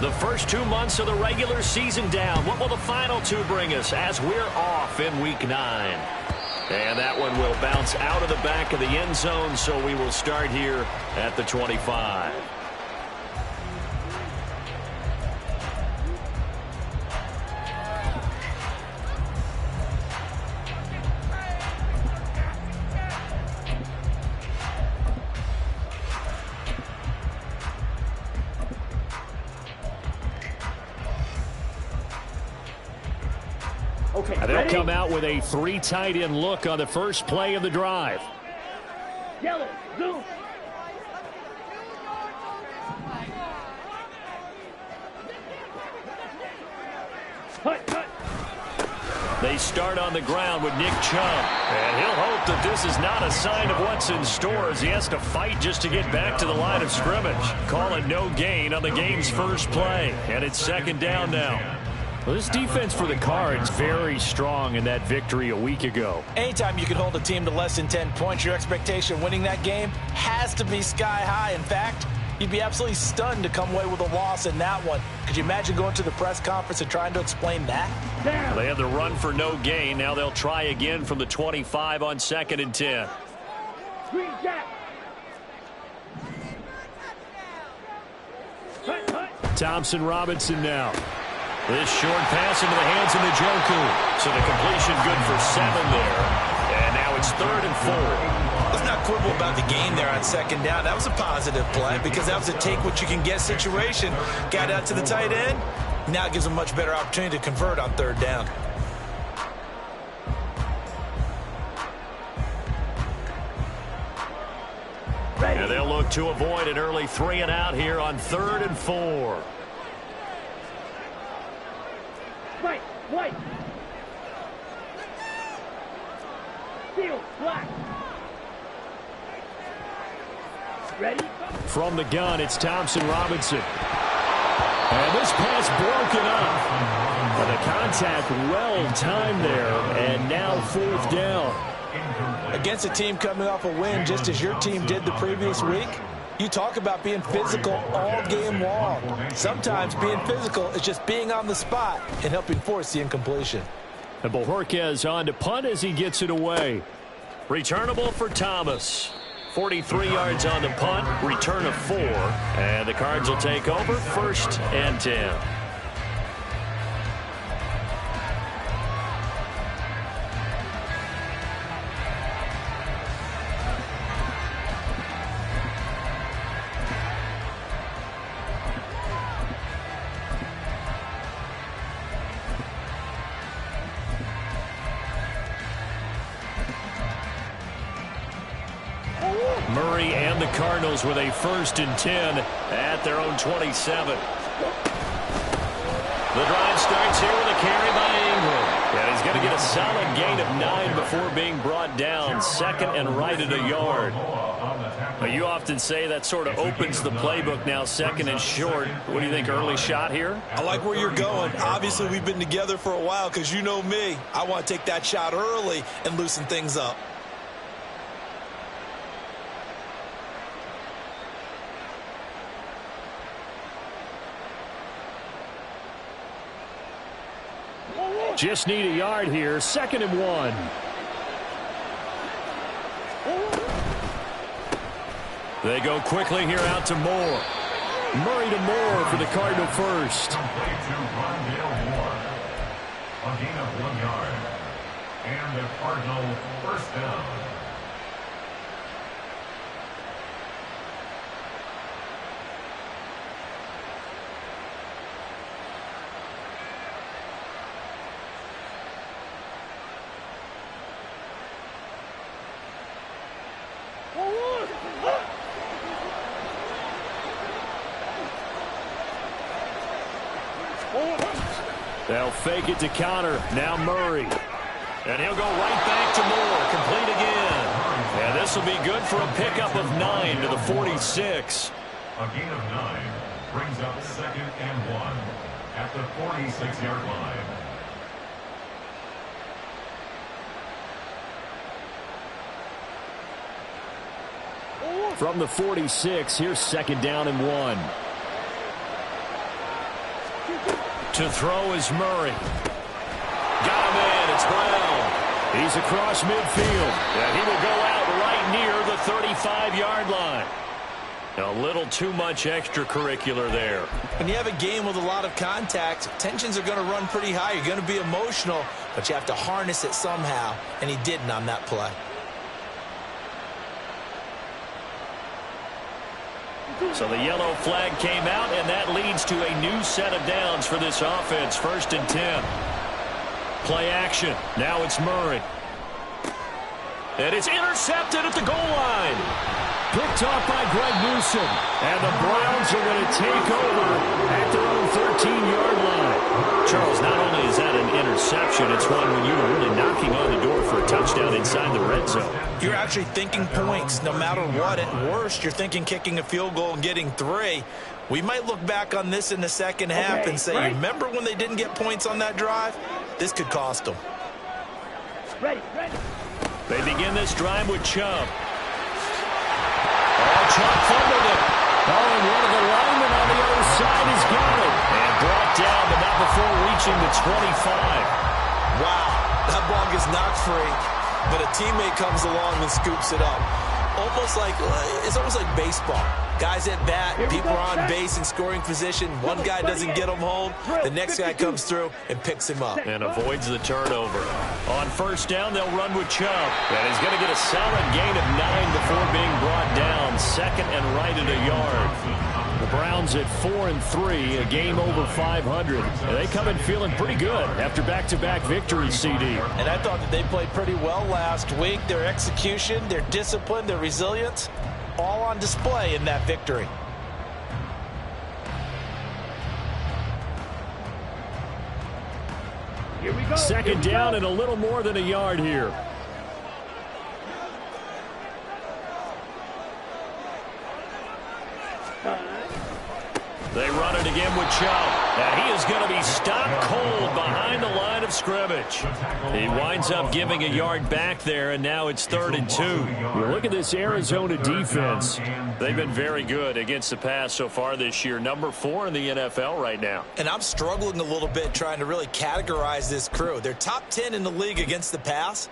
The first 2 months of the regular season down. What will the final two bring us as we're off in Week 9? And that one will bounce out of the back of the end zone, so we will start here at the 25. Okay, they'll come out with a 3 tight end look on the first play of the drive. Yellow, zoom. Cut. They start on the ground with Nick Chubb. And he'll hope that this is not a sign of what's in store as he has to fight just to get back to the line of scrimmage. Call it no gain on the game's first play. And it's second down now. Well, this defense for the Cards very strong in that victory a week ago. Anytime you can hold a team to less than 10 points, your expectation winning that game has to be sky high. In fact, you'd be absolutely stunned to come away with a loss in that one. Could you imagine going to the press conference and trying to explain that? Well, they have the run for no gain. Now they'll try again from the 25 on 2nd and 10. Green jack. Thompson Robinson now. This short pass into the hands of Njoku. So the completion good for 7 there. And now it's 3rd and 4. Let's not quibble about the game there on 2nd down. That was a positive play because that was a take-what-you-can-get situation. Got out to the tight end. Now it gives them a much better opportunity to convert on 3rd down. And they'll look to avoid an early 3 and out here on 3rd and 4. White. Steel, black. Ready? From the gun, it's Thompson Robinson. And this pass broken up. But the contact well-timed there. And now 4th down. Against a team coming off a win just as your team did the previous week, you talk about being physical all game long. Sometimes being physical is just being on the spot and helping force the incompletion. And Bojorquez on to punt as he gets it away. Returnable for Thomas. 43 yards on the punt, return of 4. And the Cards will take over 1st and 10. Murray and the Cardinals with a 1st and 10 at their own 27. The drive starts here with a carry by Ingram. And he's going to get a solid gain of 9 before being brought down. 2nd and right at a yard. Now, you often say that sort of opens the playbook now, 2nd and short. What do you think, early shot here? I like where you're going. Obviously, we've been together for a while because you know me. I want to take that shot early and loosen things up. Just need a yard here. 2nd and 1. They go quickly here out to Moore. Murray to Moore for the Cardinal first. Complete to Rondale Moore. A gain of 1 yard. And the Cardinal first down. They'll fake it to counter. Now Murray. And he'll go right back to Moore. Complete again. And this will be good for a pickup of 9 to the 46. A gain of 9 brings up 2nd and 1 at the 46-yard line. From the 46, here's 2nd down and 1. To throw is Murray. Got him in. It's Brown. He's across midfield. And he will go out right near the 35-yard line. A little too much extracurricular there. When you have a game with a lot of contact, tensions are going to run pretty high. You're going to be emotional, but you have to harness it somehow, and he didn't on that play. So the yellow flag came out, and that leads to a new set of downs for this offense. 1st and 10. Play action. Now it's Murray. And it's intercepted at the goal line. Picked off by Greg Newsome. And the Browns are going to take over at their own 13-yard line. Charles, not only is that an interception, it's one when you were really knocking on the door for a touchdown inside the red zone. You're actually thinking points no matter what. At worst, you're thinking kicking a field goal and getting 3. We might look back on this in the second half and say, remember when they didn't get points on that drive? This could cost them. Ready. They begin this drive with Chubb. Chubb fumbled it. Oh, and one of the linemen on the other side has got it. And brought down, but not before reaching the 25. Wow, that ball gets knocked free, but a teammate comes along and scoops it up. It's almost like baseball. Guys at bat, people are on base in scoring position. One guy doesn't get him home. The next guy comes through and picks him up. And avoids the turnover. On 1st down, they'll run with Chubb. And he's going to get a solid gain of 9 before being brought down. 2nd and right at a yard. The Browns at 4-3, a game over 500. And they come in feeling pretty good after back-to-back victories, CD. And I thought that they played pretty well last week. Their execution, their discipline, their resilience, all on display in that victory. Here we go. 2nd down and a little more than a yard here. They run it again with Chubb. And he is going to be stopped cold behind the line of scrimmage. He winds up giving a yard back there, and now it's 3rd and 2. You look at this Arizona defense. They've been very good against the pass so far this year. Number 4 in the NFL right now. And I'm struggling a little bit trying to really categorize this crew. They're top 10 in the league against the pass,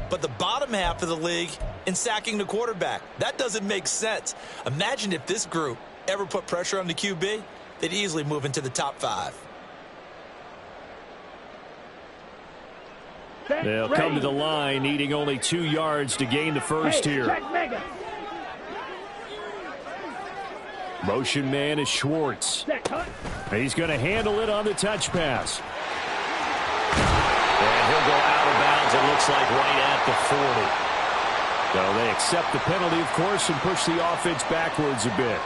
but the bottom half of the league in sacking the quarterback. That doesn't make sense. Imagine if this group ever put pressure on the QB, they'd easily move into the top 5. They'll come to the line, needing only 2 yards to gain the first here. Motion man is Schwartz. He's going to handle it on the touch pass. And he'll go out of bounds, it looks like right at the 40. So they accept the penalty, of course, and push the offense backwards a bit.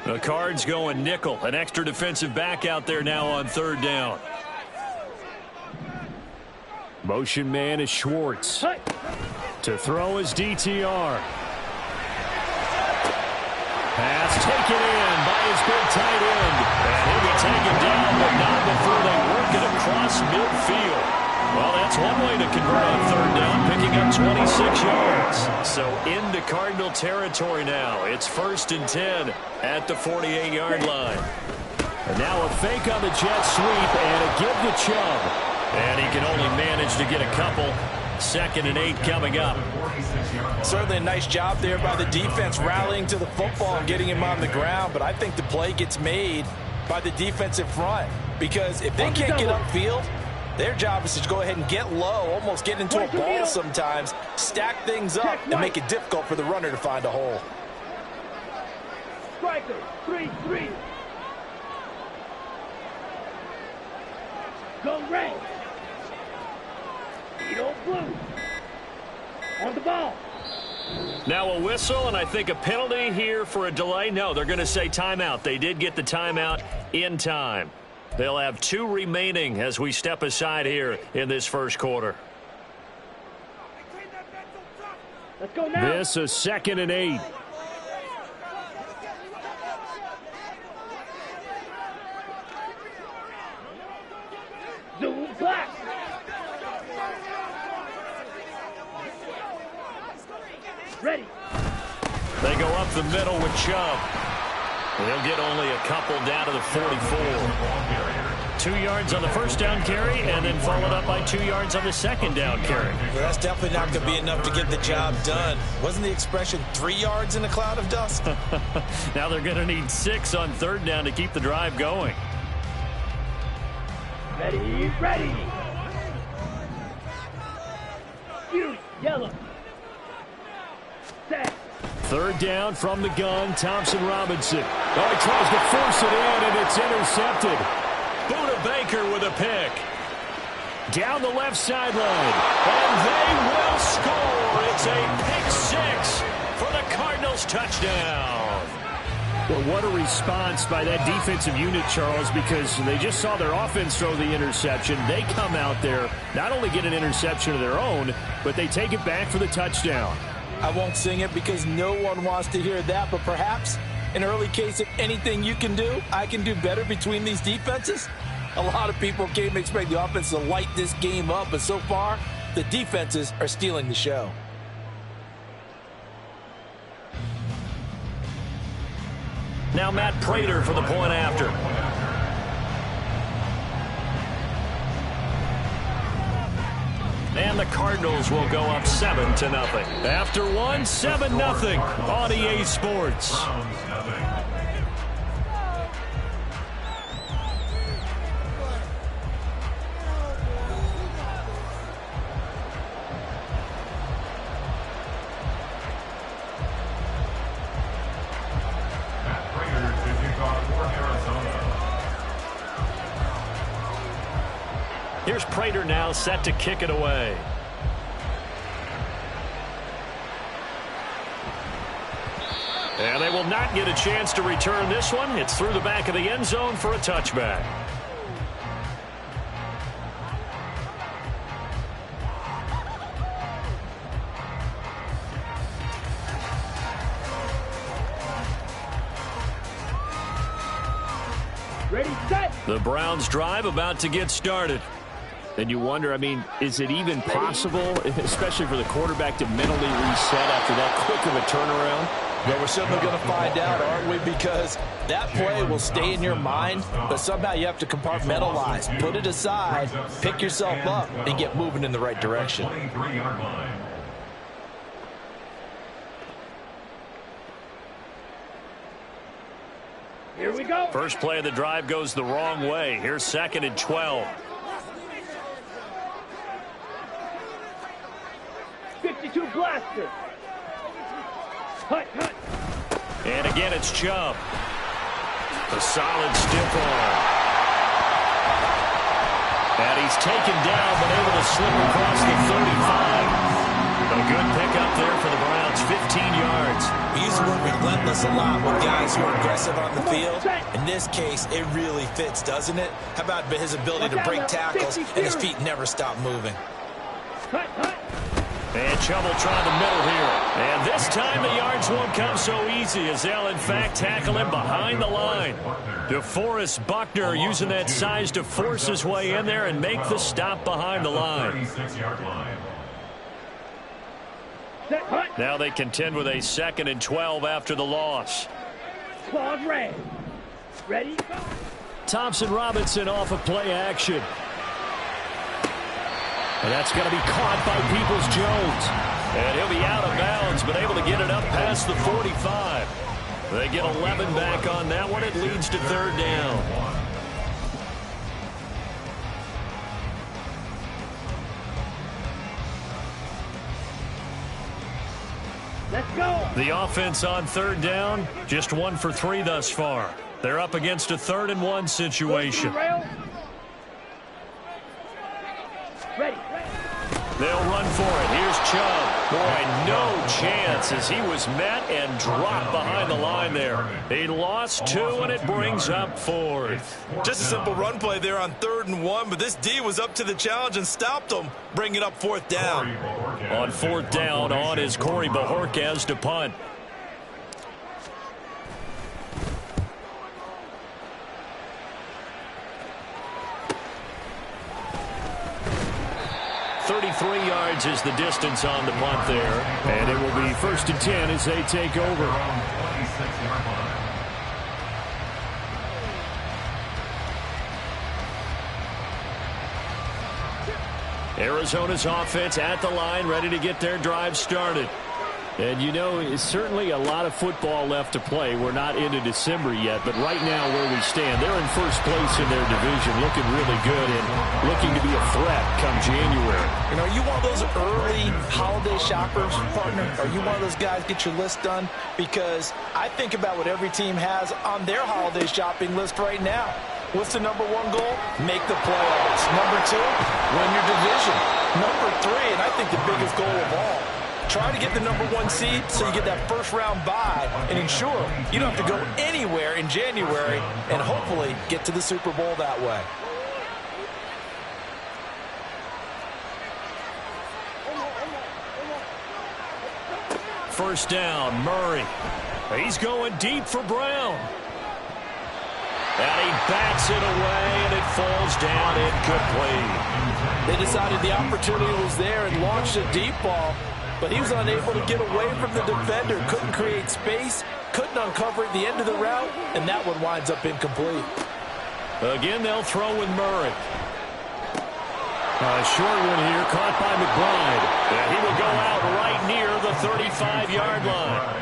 The Cards going nickel. An extra defensive back out there now on 3rd down. Motion man is Schwartz. To throw is DTR. Pass taken in by his big tight end. And he'll be taken down, but not before they work it across midfield. Well, that's one way to convert on 3rd down, picking up 26 yards. So into Cardinal territory now. It's 1st and 10 at the 48-yard line. And now a fake on the jet sweep and a give to Chubb. And he can only manage to get a couple. 2nd and 8 coming up. Certainly a nice job there by the defense rallying to the football and getting him on the ground. But I think the play gets made by the defensive front. Because if they can't get upfield, their job is to go ahead and get low, almost get into a ball sometimes, stack things up, and make it difficult for the runner to find a hole. Striker, 3-3. Go red. Edo blue. On the ball. Now a whistle, and I think a penalty here for a delay. No, they're going to say timeout. They did get the timeout in time. They'll have 2 remaining as we step aside here in this first quarter. Let's go now. This is 2nd and 8. Zoom black. Ready. They go up the middle with Chubb. They'll get only a couple down to the 44. 2 yards on the first down carry, and then followed up by 2 yards on the second down carry. Well, that's definitely not going to be enough to get the job done. Wasn't the expression 3 yards in a cloud of dust? Now they're going to need 6 on third down to keep the drive going. Ready, ready. Beauty, yellow. Set. Third down from the gun, Thompson Robinson. Oh, he tries to force it in, and it's intercepted. Buda Baker with a pick. Down the left sideline, and they will score. It's a pick 6 for the Cardinals touchdown. Well, what a response by that defensive unit, Charles, because they just saw their offense throw the interception. They come out there, not only get an interception of their own, but they take it back for the touchdown. I won't sing it because no one wants to hear that, but perhaps an early case of anything you can do, I can do better between these defenses. A lot of people came to expect the offense to light this game up, but so far, the defenses are stealing the show. Now Matt Prater for the point after. And the Cardinals will go up 7-0. After one, 7-0 on EA Sports. Here's Prater now set to kick it away. And they will not get a chance to return this one. It's through the back of the end zone for a touchback. Ready, set. The Browns drive about to get started. And you wonder, I mean, is it even possible, especially for the quarterback, to mentally reset after that quick of a turnaround? Well, we're certainly going to find out, aren't we? Because that play will stay in your mind, but somehow you have to compartmentalize, put it aside, pick yourself up, and get moving in the right direction. Here we go. First play of the drive goes the wrong way. Here's 2nd and 12. 52 blaster. Hut, hut. And again, it's Chubb. A solid stiff arm. And he's taken down, but able to slip across the 35. A good pickup there for the Browns, 15 yards. We use the word relentless a lot with guys who are aggressive on the field. In this case, it really fits, doesn't it? How about his ability to break tackles and his feet never stop moving? Hut, hut. And Chubb will try the middle here. And this time the yards won't come so easy as they'll, in fact, tackle him behind the line. DeForest Buckner using that size to force his way in there and make the stop behind the line. Set, hut. Now they contend with a 2nd and 12 after the loss. Claws red. Ready, go. Thompson Robinson off of play action. And that's going to be caught by Peoples-Jones. And he'll be out of bounds, but able to get it up past the 45. They get 11 back on that one. It leads to 3rd down. Let's go. The offense on 3rd down, just 1 for 3 thus far. They're up against a 3rd and 1 situation. Rail. Ready. They'll run for it. Here's Chubb. Boy, no chance as he was met and dropped behind the line there. He lost 2, and it brings up 4th. Just a simple run play there on 3rd and 1, but this D was up to the challenge and stopped him, bringing up 4th down. On 4th down, on is Corey Bojorquez to punt. 33 yards is the distance on the punt there. And it will be 1st and 10 as they take over. Arizona's offense at the line, ready to get their drive started. And, you know, it's certainly a lot of football left to play. We're not into December yet, but right now where we stand, they're in first place in their division, looking really good and looking to be a threat come January. You know, are you one of those early holiday shoppers, partner? Are you one of those guys get your list done? Because I think about what every team has on their holiday shopping list right now. What's the number one goal? Make the playoffs. Number two, win your division. Number three, and I think the biggest goal of all, try to get the number one seed so you get that first round bye and ensure you don't have to go anywhere in January and hopefully get to the Super Bowl that way. First down, Murray. He's going deep for Brown. And he bats it away, and it falls down incomplete. They decided the opportunity was there and launched a deep ball, but he was unable to get away from the defender, couldn't create space, couldn't uncover at the end of the route, and that one winds up incomplete. Again, they'll throw with Murray. A short one here, caught by McBride. And he will go out right near the 35-yard line.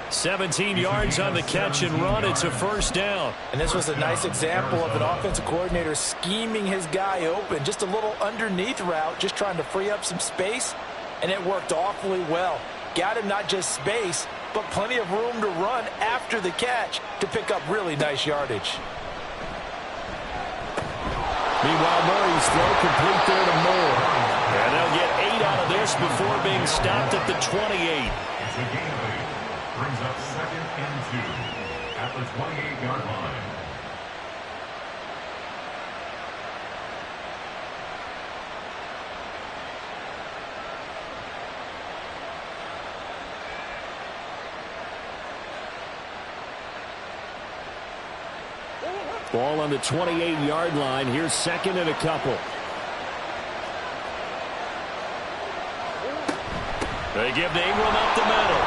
17 yards on the catch and run. It's a first down. And this was a nice example of an offensive coordinator scheming his guy open. Just a little underneath route, just trying to free up some space. And it worked awfully well. Got him not just space, but plenty of room to run after the catch to pick up really nice yardage. Meanwhile, Murray's throw complete there to Moore. And they'll get 8 out of this before being stopped at the 28. It's a gain of 8. Brings up 2nd and 2 at the 28-yard line. Ball on the 28-yard line. Here's 2nd and a couple. They give to Ingram up the middle.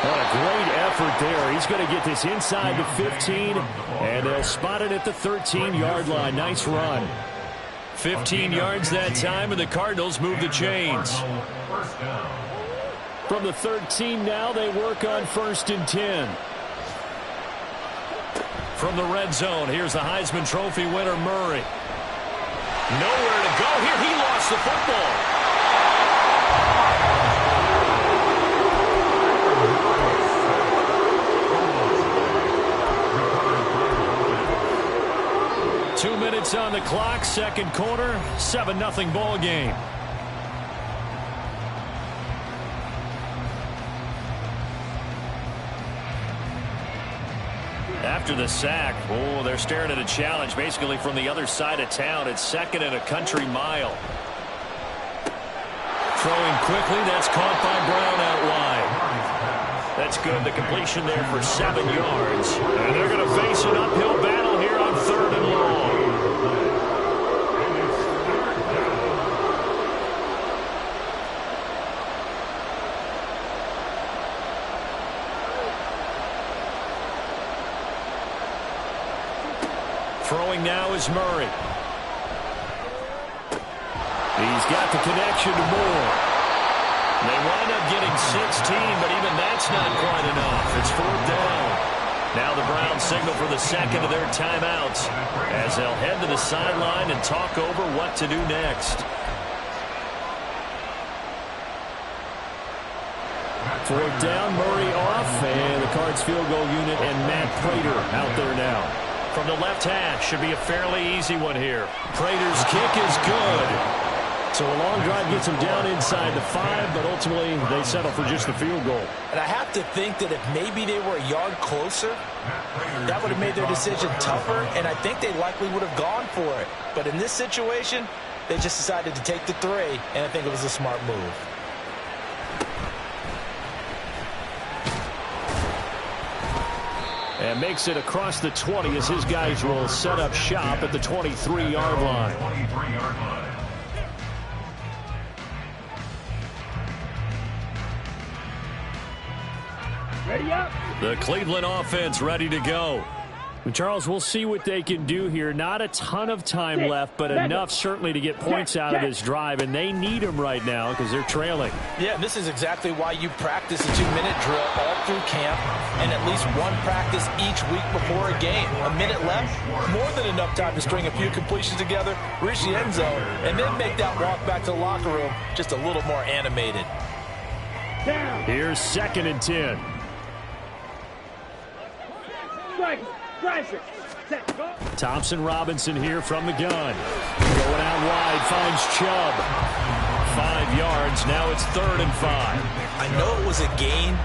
What a great effort there. He's going to get this inside the 15, and they'll spot it at the 13-yard line. Nice run. 15 yards that time, and the Cardinals move the chains. From the 13 now, they work on 1st and 10. From the red zone, here's the Heisman Trophy winner, Murray. Nowhere to go here. He lost the football. Two minutes on the clock, second quarter, 7-0 ball game. After the sack, oh, they're staring at a challenge basically from the other side of town. It's 2nd and a country mile. Throwing quickly, that's caught by Brown out wide. That's good. The completion there for 7 yards. And they're going to face an uphill battle here on 3rd and long. Throwing now is Murray. He's got the connection to Moore. They wind up getting 16, but even that's not quite enough. It's 4th down. Now the Browns signal for the second of their timeouts as they'll head to the sideline and talk over what to do next. 4th down, Murray off, and the Cards field goal unit and Matt Prater out there now. From the left hash, should be a fairly easy one here. Prater's kick is good. So a long drive gets them down inside the 5, but ultimately they settle for just the field goal. And I have to think that if maybe they were a yard closer, that would have made their decision tougher, and I think they likely would have gone for it. But in this situation, they just decided to take the 3, and I think it was a smart move. And makes it across the 20 as his guys will set up shop at the 23-yard line. The Cleveland offense ready to go. Charles, we'll see what they can do here. Not a ton of time left, but enough certainly to get points out of this drive, and they need them right now because they're trailing. Yeah, this is exactly why you practice a 2-minute drill all through camp and at least one practice each week before a game. A minute left, more than enough time to string a few completions together, reach the end zone, and then make that walk back to the locker room just a little more animated. Here's 2nd and 10. Thompson Robinson here from the gun. Going out wide, finds Chubb. 5 yards, now it's 3rd and 5. I know it was a gain,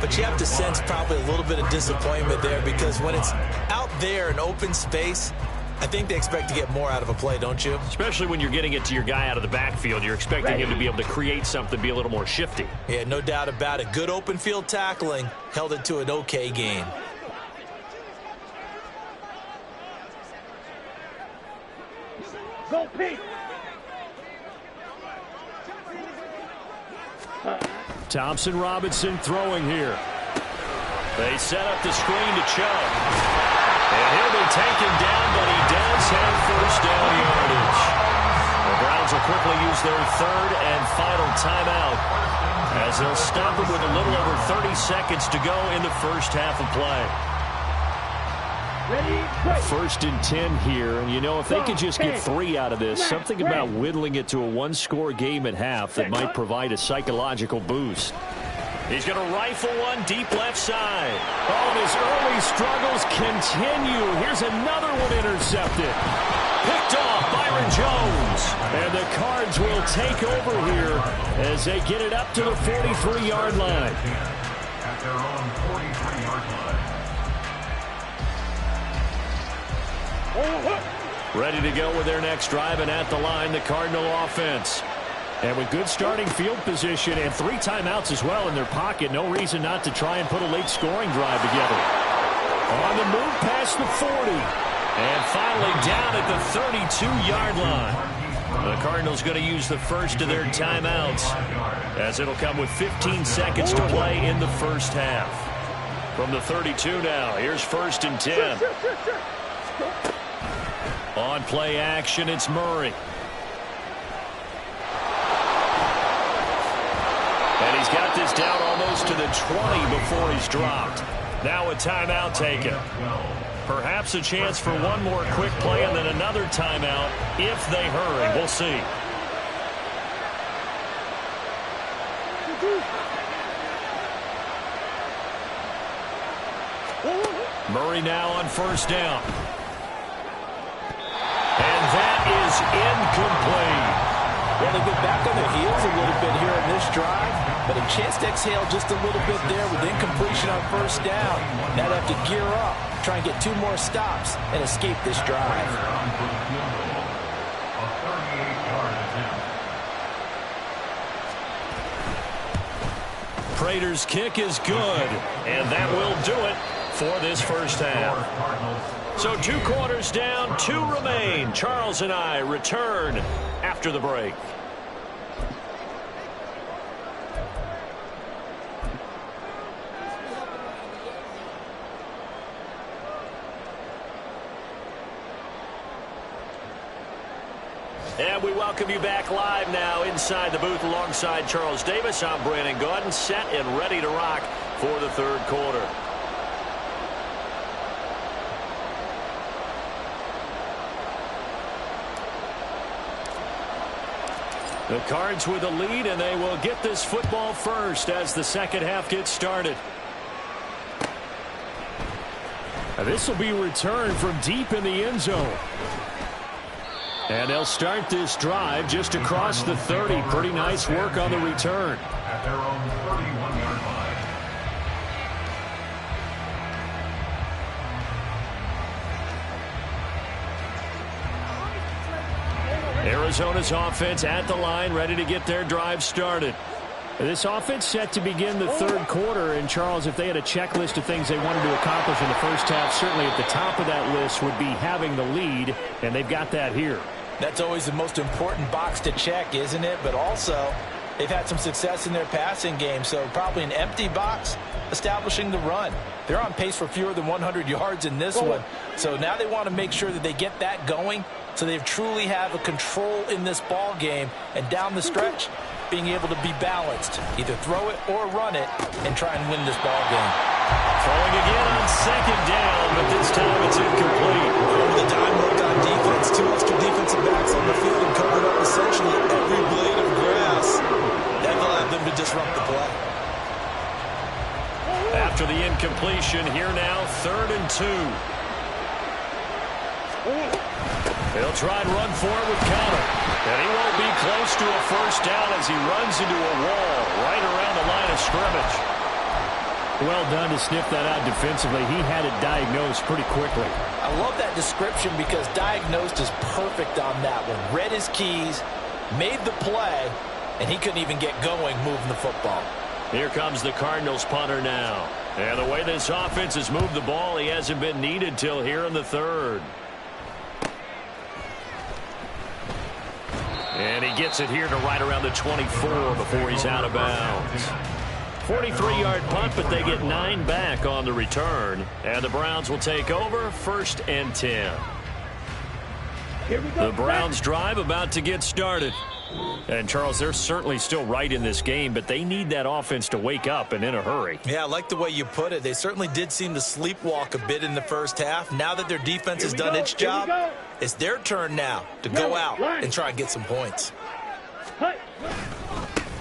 but you have to sense probably a little bit of disappointment there because when it's out there in open space, I think they expect to get more out of a play, don't you? Especially when you're getting it to your guy out of the backfield. You're expecting him to be able to create something, be a little more shifty. Yeah, no doubt about it. Good open field tackling held it to an okay gain. Go Pete. Thompson Robinson throwing here. They set up the screen to Chubb. And he'll be taken down, but he does have first down yardage. The Browns will quickly use their 3rd and final timeout as they'll stop it with a little over 30 seconds to go in the first half of play. 1st and 10 here, and you know, if they could just get 3 out of this, something about whittling it to a 1-score game at half that might provide a psychological boost. He's going to rifle one deep left side. Oh, his early struggles continue. Here's another one intercepted. Picked off Byron Jones. And the Cards will take over here as they get it up to the 43-yard line. At their own 43-yard line. Ready to go with their next drive, and at the line, the Cardinal offense. And with good starting field position and 3 timeouts as well in their pocket, no reason not to try and put a late scoring drive together. On the move past the 40. And finally down at the 32-yard line. The Cardinals going to use the first of their timeouts as it'll come with 15 seconds to play in the first half. From the 32 now, here's 1st and 10. On play action, it's Murray. And he's got this down almost to the 20 before he's dropped. Now a timeout taken. Perhaps a chance for one more quick play and then another timeout if they hurry. We'll see. Murray now on 1st down. And that is incomplete. Well, they've been back on their heels a little bit here in this drive, but a chance to exhale just a little bit there with incompletion on 1st down. Now they have to gear up, try and get 2 more stops and escape this drive. Prater's kick is good, and that will do it for this first half. So 2 quarters down, 2 remain. Charles and I return after the break. And we welcome you back live now inside the booth alongside Charles Davis. I'm Brandon Gaudin, set and ready to rock for the 3rd quarter. The Cards with a lead, and they will get this football first as the second half gets started. This will be returned from deep in the end zone. And they'll start this drive just across the 30. Pretty nice work on the return. At their own 31-yard line. Arizona's offense at the line, ready to get their drive started. This offense set to begin the 3rd quarter. And, Charles, if they had a checklist of things they wanted to accomplish in the first half, certainly at the top of that list would be having the lead, and they've got that here. That's always the most important box to check, isn't it? But also, they've had some success in their passing game, so probably an empty box, establishing the run. They're on pace for fewer than 100 yards in this one. So now they want to make sure that they get that going so they truly have a control in this ball game. And down the stretch, being able to be balanced. Either throw it or run it and try and win this ball game. Throwing again on second down, but this time it's incomplete. Over the dime look on defense. 2 extra defensive backs on the field and covered up essentially every blade of grass. That allowed them to disrupt the play. After the incompletion, here now, 3rd and 2. He'll try and run for it with Conner. And he won't be close to a first down as he runs into a wall right around the line of scrimmage. Well done to sniff that out defensively. He had it diagnosed pretty quickly. I love that description because diagnosed is perfect on that one. Read his keys, made the play, and he couldn't even get going moving the football. Here comes the Cardinals punter now. And the way this offense has moved the ball, he hasn't been needed till here in the 3rd. And he gets it here to right around the 24 before he's out of bounds. 43-yard punt, but they get 9 back on the return. And the Browns will take over, 1st and 10. The Browns drive about to get started. And, Charles, they're certainly still right in this game, but they need that offense to wake up and in a hurry. Yeah, I like the way you put it. They certainly did seem to sleepwalk a bit in the first half. Now that their defense has done its job, it's their turn now to go out and try and get some points.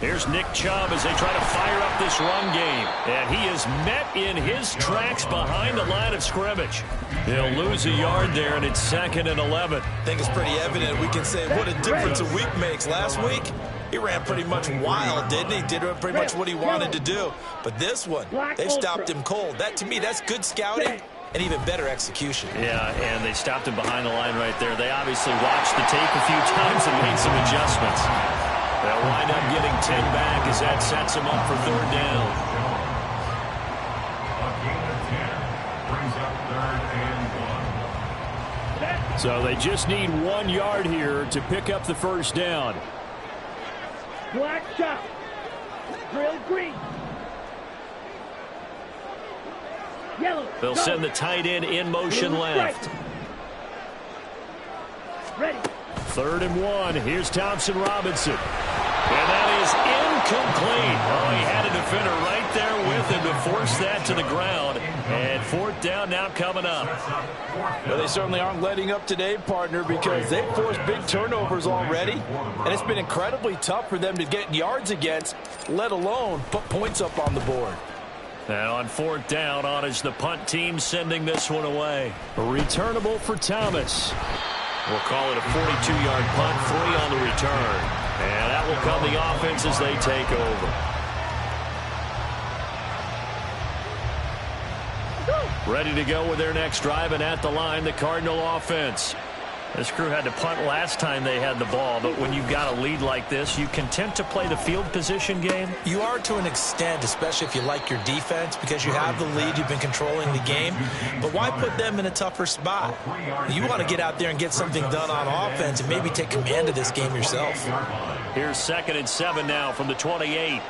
Here's Nick Chubb as they try to fire up this run game. And he is met in his tracks behind the line of scrimmage. He'll lose a yard there, and it's 2nd and 11. I think it's pretty evident. We can say what a difference a week makes. Last week, he ran pretty much wild, didn't he? Did pretty much what he wanted to do. But this one, they've stopped him cold. That, to me, that's good scouting and even better execution. Yeah, and they stopped him behind the line right there. They obviously watched the tape a few times and made some adjustments. They'll wind up getting 10 back as that sets them up for 3rd down. A gain of 10 brings up 3rd and 1. So they just need 1 yard here to pick up the first down. Black shot. Drill green. Yellow. They'll send the tight end in motion left. Ready. 3rd and 1. Here's Thompson Robinson. And that is incomplete. Oh, he had a defender right there with him to force that to the ground. And 4th down now coming up. Well, they certainly aren't letting up today, partner, because they've forced big turnovers already. And it's been incredibly tough for them to get yards against, let alone put points up on the board. And on 4th down, on is the punt team sending this one away. Returnable for Thomas. We'll call it a 42-yard punt, 3 on the return. And that will come the offense as they take over. Ready to go with their next drive, and at the line, the Cardinal offense. This crew had to punt last time they had the ball, but when you've got a lead like this, you content to play the field position game? You are to an extent, especially if you like your defense, because you have the lead, you've been controlling the game. But why put them in a tougher spot? You want to get out there and get something done on offense and maybe take command of this game yourself. Here's 2nd and 7 now from the 28.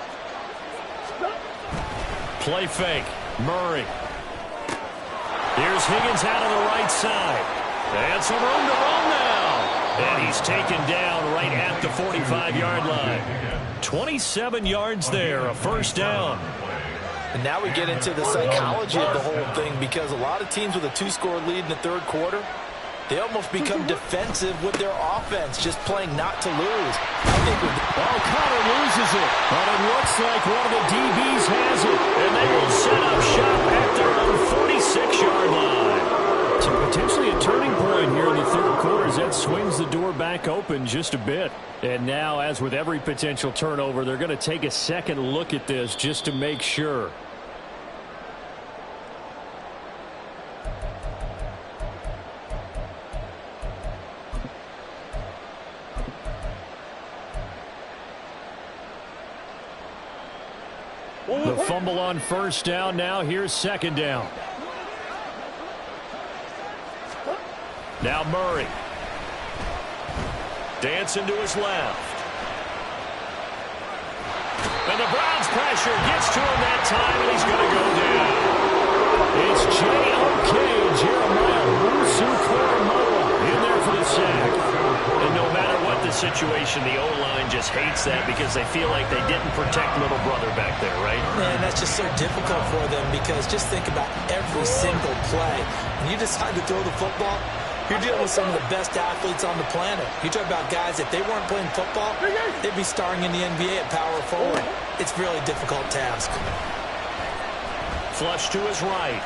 Play fake. Murray. Here's Higgins out on the right side. And some room to run now. And he's taken down right at the 45-yard line. 27 yards there, a first down. And now we get into the psychology of the whole thing, because a lot of teams with a 2-score lead in the 3rd quarter, they almost become defensive with their offense, just playing not to lose. I think Conner loses it, but it looks like one of the DBs has it. And they will set up shop at their own 46-yard line. So potentially a turning point here in the 3rd quarter as that swings the door back open just a bit. And now, as with every potential turnover, they're going to take a second look at this just to make sure. The fumble on first down. Now here's 2nd down. Now Murray. Dancing to his left. And the Browns pressure. Gets to him that time, and he's going to go down. It's J.O.K. Jeremiah Owusu-Koramoah in there for the sack. And no matter what the situation, the O-line just hates that because they feel like they didn't protect little brother back there, right? Man, that's just so difficult for them because just think about every single play. When you decide to throw the football, you're dealing with some of the best athletes on the planet. You talk about guys, if they weren't playing football, they'd be starring in the NBA at power forward. It's a really difficult task. Flush to his right.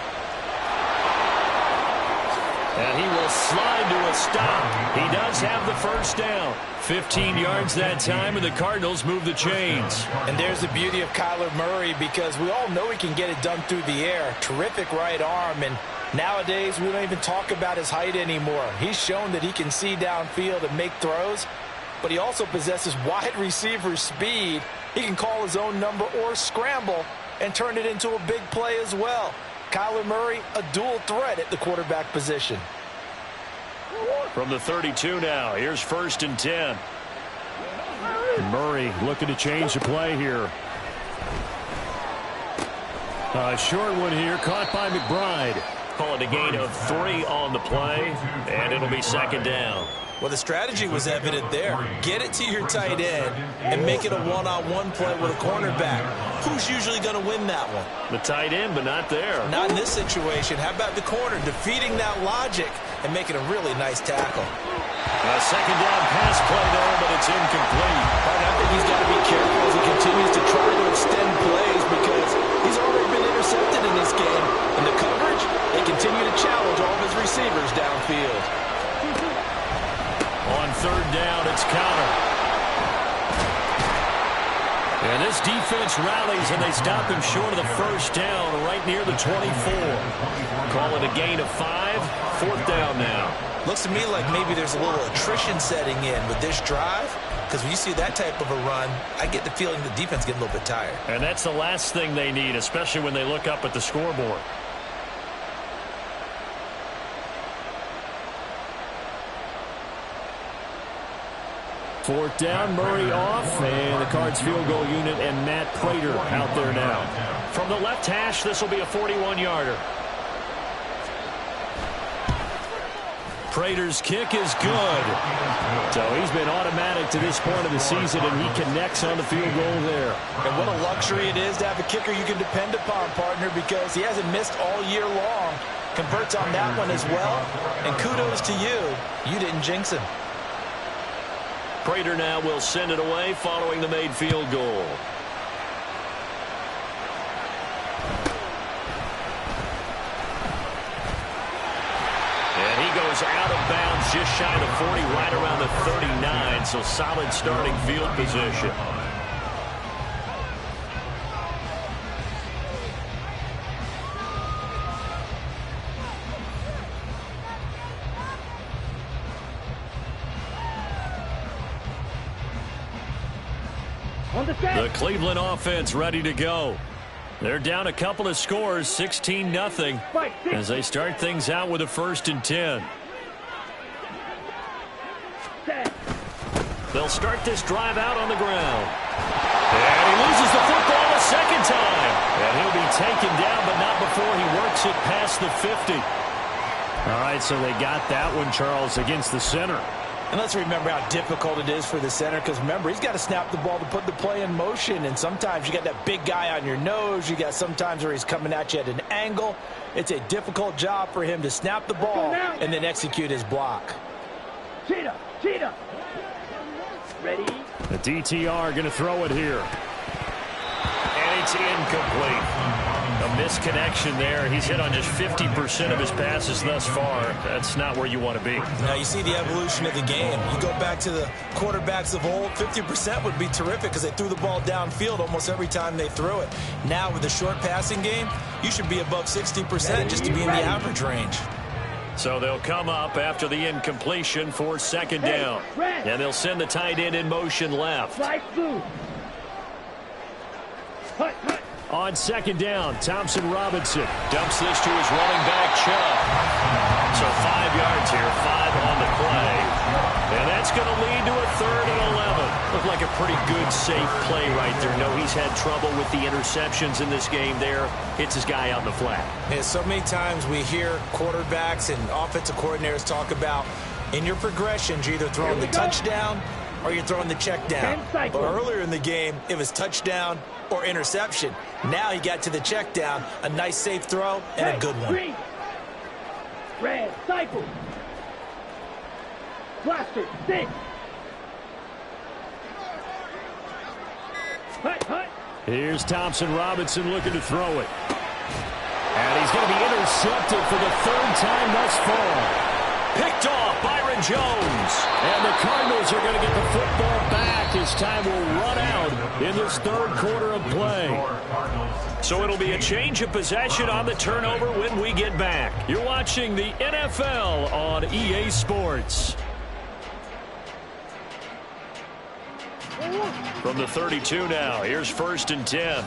And he will slide to a stop. He does have the first down. 15 yards that time, and the Cardinals move the chains. And there's the beauty of Kyler Murray because we all know he can get it done through the air. Terrific right arm, and nowadays we don't even talk about his height anymore. He's shown that he can see downfield and make throws, but he also possesses wide receiver speed. He can call his own number or scramble and turn it into a big play as well. Kyler Murray, a dual threat at the quarterback position. From the 32 now, here's 1st and 10. Murray looking to change the play here. A short one here, caught by McBride. Call it a gain of 3 on the play, and it'll be 2nd down. Well, the strategy was evident there. Get it to your tight end and make it a one-on-one play with a cornerback. Who's usually going to win that one? The tight end, but not there. Not in this situation. How about the corner defeating that logic and making a really nice tackle? A 2nd down pass play there, but it's incomplete. Right, I think he's got to be careful as he continues to try to extend plays because he's already been intercepted in this game. In the coverage, they continue to challenge all of his receivers downfield. On 3rd down, it's Conner. And this defense rallies, and they stop him short of the first down right near the 24. Call it a gain of 5. 4th down now. Looks to me like maybe there's a little attrition setting in with this drive because when you see that type of a run, I get the feeling the defense getting a little bit tired. And that's the last thing they need, especially when they look up at the scoreboard. Fourth down, Murray off, and the Cards field goal unit and Matt Prater out there now. From the left hash, this will be a 41-yarder. Prater's kick is good. So he's been automatic to this point of the season, and he connects on the field goal there. And what a luxury it is to have a kicker you can depend upon, partner, because he hasn't missed all year long. Converts on that one as well, and kudos to you. You didn't jinx him. Prater now will send it away following the made field goal. And he goes out of bounds just shy of the 40, right around the 39, so solid starting field position. The Cleveland offense ready to go. They're down a couple of scores, 16-0, as they start things out with a 1st and 10. They'll start this drive out on the ground. And he loses the football a 2nd time. And he'll be taken down, but not before he works it past the 50. All right, so they got that one, Charles, against the center. And let's remember how difficult it is for the center because, remember, he's got to snap the ball to put the play in motion. And sometimes you got that big guy on your nose. You got sometimes where he's coming at you at an angle. It's a difficult job for him to snap the ball and then execute his block. Cheetah, cheetah. Ready? The DTR going to throw it here. And it's incomplete. A misconnection there. He's hit on just 50% of his passes thus far. That's not where you want to be. Now, you see the evolution of the game. You go back to the quarterbacks of old, 50% would be terrific because they threw the ball downfield almost every time they threw it. Now, with the short passing game, you should be above 60% just to be in the average range. So they'll come up after the incompletion for 2nd down. And they'll send the tight end in motion left. On 2nd down, Thompson Robinson dumps this to his running back, Chubb. So 5 yards here, 5 on the play. And that's going to lead to a 3rd and 11. Looked like a pretty good, safe play right there. No, he's had trouble with the interceptions in this game there. Hits his guy out in the flat. And so many times we hear quarterbacks and offensive coordinators talk about in your progressions, you're either throwing the touchdown or you're throwing the check down. But earlier in the game, it was touchdown or interception. Now he got to the check down, a nice safe throw, and a good one. Green. Red, cycle. Blaster, 6. Hut, hut. Here's Thompson Robinson looking to throw it. And he's going to be intercepted for the 3rd time thus far. Picked off, Byron Jones. And the Cardinals are going to get the football back as time will run out in this 3rd quarter of play. So it'll be a change of possession on the turnover when we get back. You're watching the NFL on EA Sports. From the 32 now, here's 1st and 10.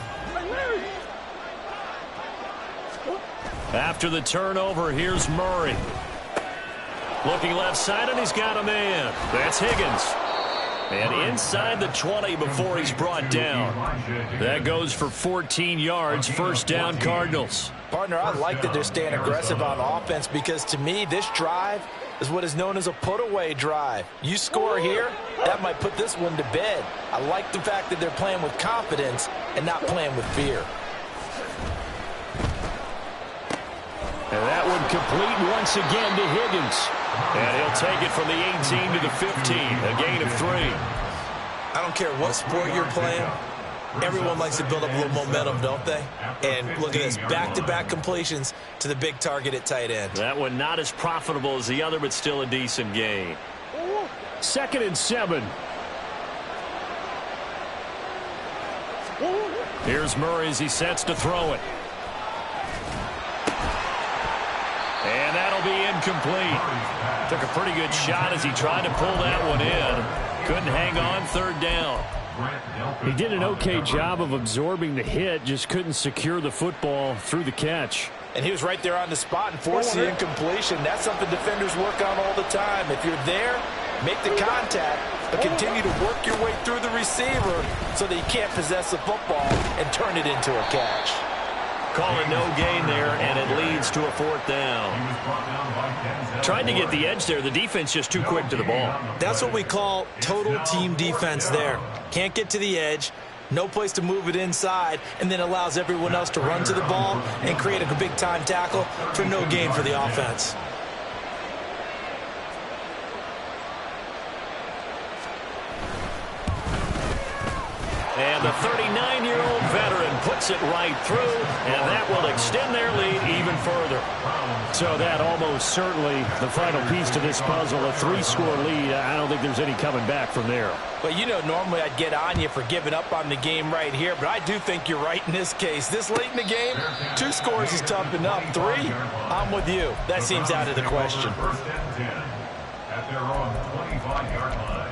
After the turnover, here's Murray. Looking left side, and he's got a man. That's Higgins. And inside the 20 before he's brought down. That goes for 14 yards, 1st down Cardinals. Partner, I like that they're staying aggressive on offense because to me, this drive is what is known as a put-away drive. You score here, that might put this one to bed. I like the fact that they're playing with confidence and not playing with fear. And that one complete once again to Higgins. And he'll take it from the 18 to the 15, a gain of 3. I don't care what sport you're playing. Everyone likes to build up a little momentum, don't they? And look at this, back-to-back completions to the big target at tight end. That one not as profitable as the other, but still a decent gain. 2nd and 7. Here's Murray as he sets to throw it. And that'll be incomplete. Took a pretty good shot as he tried to pull that one in. Couldn't hang on, 3rd down. He did an okay job of absorbing the hit, just couldn't secure the football through the catch. And he was right there on the spot and forced the incompletion. That's something defenders work on all the time. If you're there, make the contact, but continue to work your way through the receiver so that you can't possess the football and turn it into a catch. Calling no gain there, and it leads to a 4th down. Tried to get the edge there. The defense just too quick to the ball. That's what we call total team defense there. Can't get to the edge, no place to move it inside, and then allows everyone else to run to the ball and create a big-time tackle for no gain for the offense. And the 39-year-old veteran puts it right through, and that will extend their lead even further. So that almost certainly the final piece to this puzzle, a 3-score lead. I don't think there's any coming back from there. Well, you know, normally I'd get on you for giving up on the game right here, but I do think you're right in this case. This late in the game, 2 scores is tough enough. 3, I'm with you. That seems out of the question. 1st and 10 at their own 25-yard line.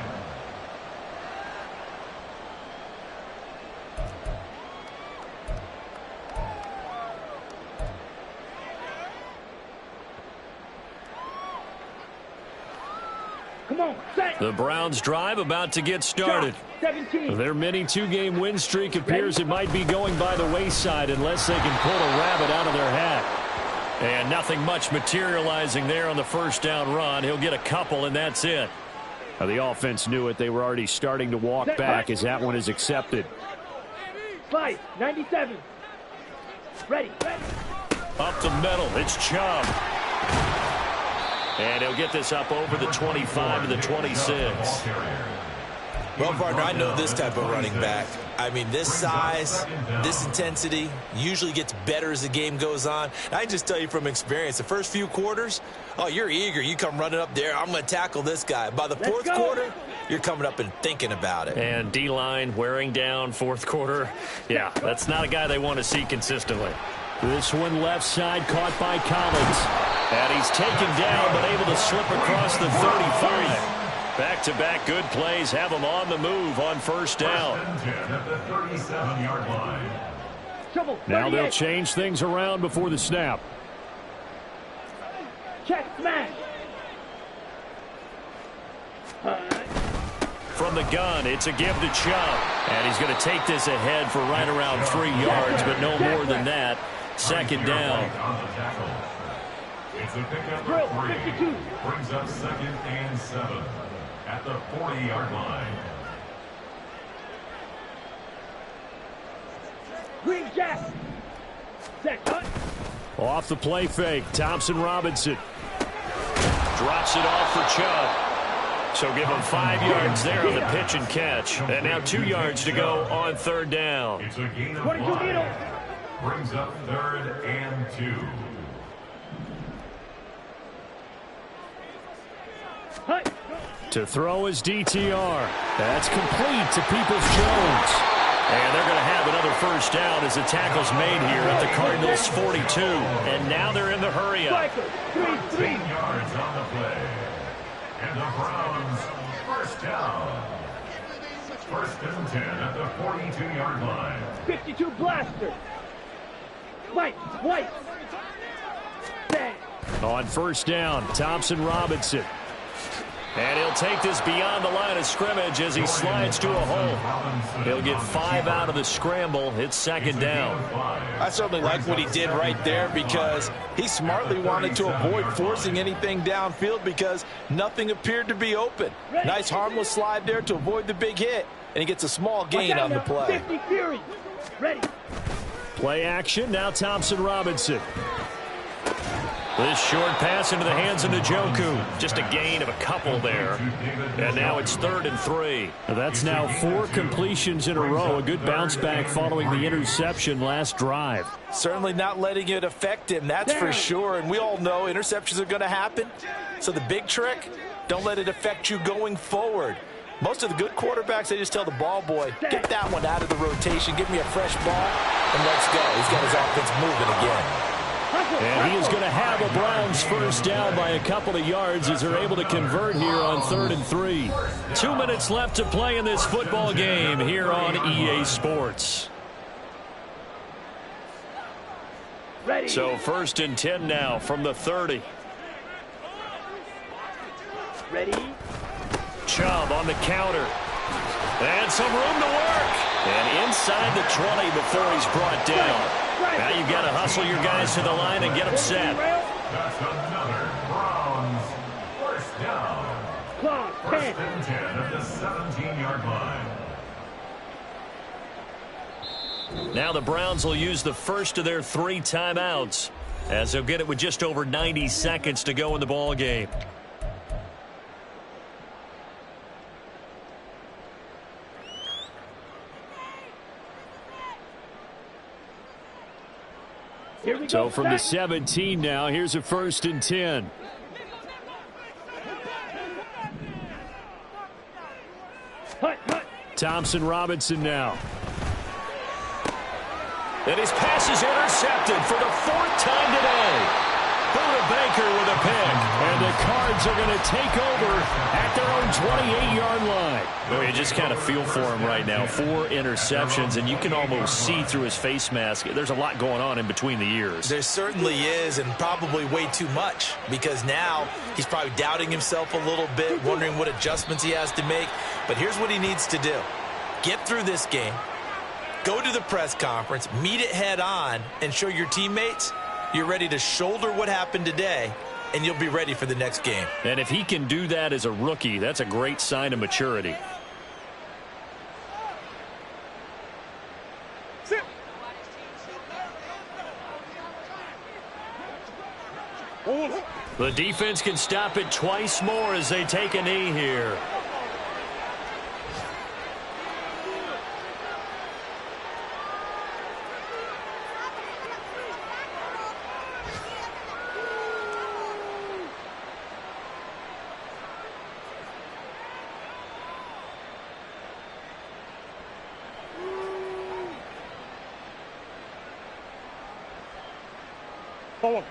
Come on, set. The Browns drive about to get started. 17. Their mini 2-game win streak appears it might be going by the wayside unless they can pull a rabbit out of their hat. And nothing much materializing there on the 1st down run. He'll get a couple, and that's it. Now, the offense knew it. They were already starting to walk back as that one is accepted. Slide, 97. Ready. Up the middle, it's Chubb. And he'll get this up over the 25 to the 26. Well, partner, I know this type of running back. I mean, this size, this intensity usually gets better as the game goes on. And I can just tell you from experience, the first few quarters, oh, you're eager. You come running up there, I'm going to tackle this guy. By the 4th quarter, you're coming up and thinking about it. And D-line wearing down 4th quarter. Yeah, that's not a guy they want to see consistently. This one left side caught by Collins. And he's taken down, but able to slip across the 35. Back-to-back good plays have him on the move on 1st down. At the 37-yard line. Now they'll change things around before the snap. Check, smash. from the gun. It's a give to Chubb. And he's going to take this ahead for right around 3 yards, but no more than that. Second down. It's a pickup of 3. Brings up 2nd and 7 at the 40-yard line. Green Jack. Set cut. Off the play fake, Thompson Robinson. Drops it off for Chubb. So give him 5 yards there on the pitch and catch. And now 2 yards to go on third down. It's a gain of 22 5. needle. Brings up 3rd and 2. Hut. To throw is DTR. That's complete to Peoples-Jones. And they're going to have another first down as the tackle's made here at the Cardinals' 42. And now they're in the hurry-up. Striker. 3-3. 10 yards on the play. And the Browns first down. 1st and 10 at the 42-yard line. 52 blaster. White. Bang. On first down, Thompson Robinson. And he'll take this beyond the line of scrimmage as he slides to a hole. He'll get 5 out of the scramble. It's second down. I certainly like what he did right there because he smartly wanted to avoid forcing anything downfield because nothing appeared to be open. Nice harmless slide there to avoid the big hit, and he gets a small gain on the play. 50 Fury. Ready. Play action, now Thompson Robinson. This short pass into the hands of Njoku. Just a gain of a couple there. And now it's 3rd and 3. That's now 4 completions in a row. A good bounce back following the interception last drive. Certainly not letting it affect him, that's for sure. And we all know interceptions are going to happen. So the big trick, don't let it affect you going forward. Most of the good quarterbacks, they just tell the ball boy, get that one out of the rotation, give me a fresh ball, and let's go. He's got his offense moving again. And he is going to have a Browns first down by a couple of yards as they're able to convert here on 3rd and 3. 2 minutes left to play in this football game here on EA Sports. Ready. So 1st and 10 now from the 30. Ready. Chubb on the counter. And some room to work. And inside the 20 before he's brought down. Now you've got to hustle your guys to the line and get them set. That's another Browns first down. Clock. 1st and 10 at the 17-yard line. Now the Browns will use the first of their 3 timeouts as they'll get it with just over 90 seconds to go in the ball game. So from the 17 now, here's a 1st and 10. Thompson Robinson now. And his pass is intercepted for the 4th time today. Buda Baker with a pick. And the Cards are going to take over at their own 28-yard line. Well, you just kind of feel for him right now. 4 interceptions, and you can almost see through his face mask. There's a lot going on in between the ears. There certainly is, and probably way too much, because now he's probably doubting himself a little bit, wondering what adjustments he has to make. But here's what he needs to do. Get through this game, go to the press conference, meet it head on, and show your teammates you're ready to shoulder what happened today, and you'll be ready for the next game. And if he can do that as a rookie, that's a great sign of maturity. The defense can stop it twice more as they take a knee here. Forward.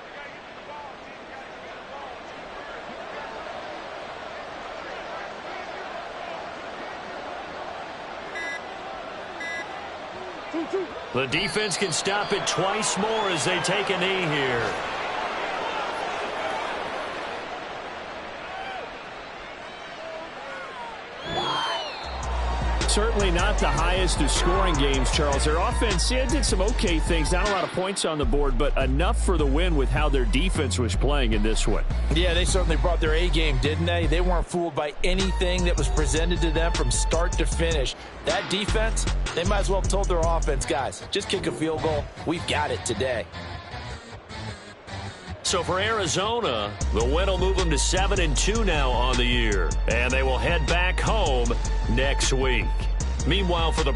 The defense can stop it twice more as they take a knee here. Certainly not the highest of scoring games, Charles. Their offense did some okay things. Not a lot of points on the board, but enough for the win with how their defense was playing in this one. Yeah, they certainly brought their A game, didn't they? They weren't fooled by anything that was presented to them from start to finish. That defense, they might as well have told their offense, guys, just kick a field goal. We've got it today. So for Arizona, the win will move them to 7-2 now on the year. And they will head back home next week. Meanwhile, for the